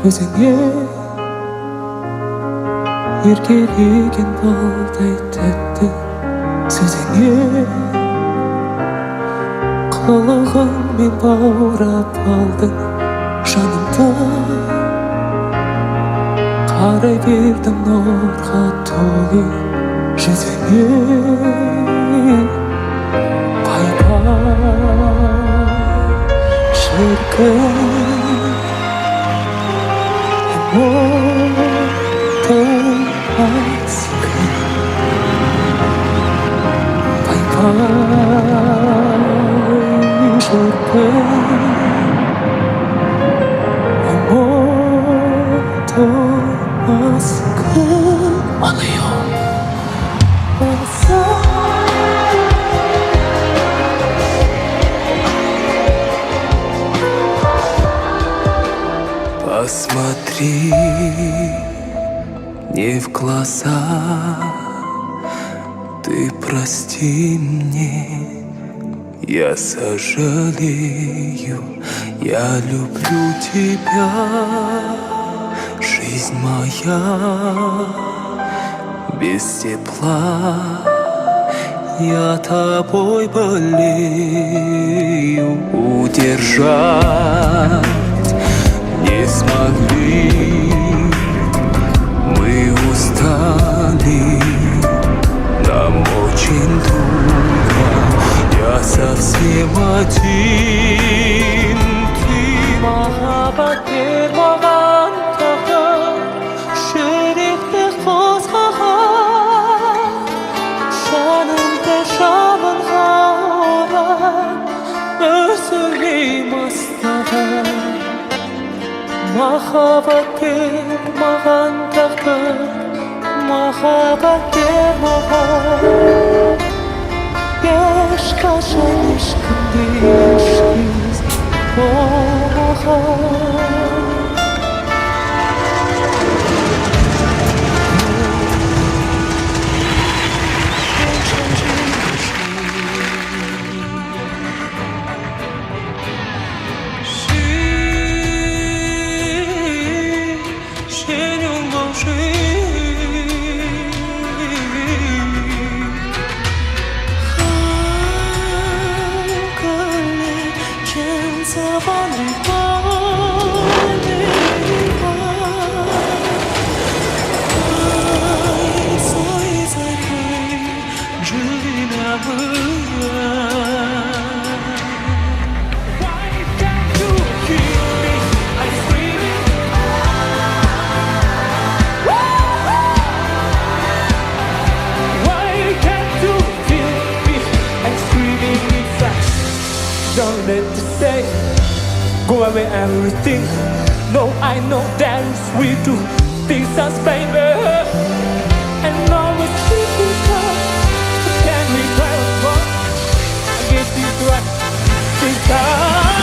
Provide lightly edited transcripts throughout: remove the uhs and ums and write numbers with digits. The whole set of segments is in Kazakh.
өзіңе еркелеген балдай тәтті сөзіңе қылығыңмен баурап алдың жанымды қарай бердім нұрға толы жүзіңе шіркін ұмытылмас күн бай-бай шіркін ұмытылмас күн Алайо Посмотри мне в глаза, ты прости мне, я сожалею, я люблю тебя, жизнь моя без тепла, я тобой болею, удержать не смогли, мы устали, нам очень трудно, я совсем один. Ты махаббат бермаған тағдыр, жүректі қозғаған, жанымды жалынға орап, өзіңе мастаған. Махаббат бермаған тағдыр, махаббат бермаған, ешқашан ешкімде ешкез болмаған. Don't let it stay, go away everything. No, I know that we do things as baby, and always keep it up. Can we try once more? I guess this right, this time.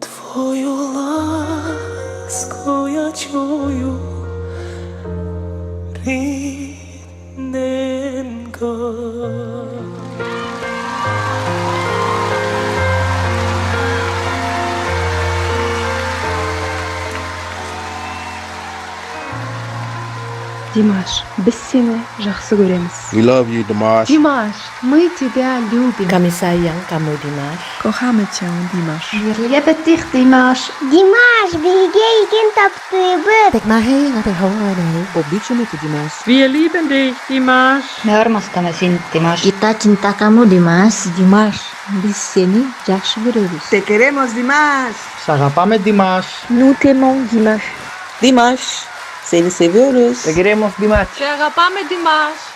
Твою ласку я чую, рідненька. Димаш, biz seni жақсы көреміз. We love you, Dimash. Димаш, мы тебя любим. Kami sayang kamu, Dimash. Kochamy cię, Dimash. Wir lieben dich, Dimash. Димаш, береги един топ Обичаме те, Димаш. Wir lieben dich, Dimash. Me armastame sind, Dimash. Kita cinta kamu, Dimas. Dimash, biz seni жақсы görürüz. Te queremos, Dimash. Σ' αγαπάμε, Dimash. Nous t'aimons, Dimash. Dimash, seni seviyoruz. Te queremos, Dimash. Te agapame, Dimash.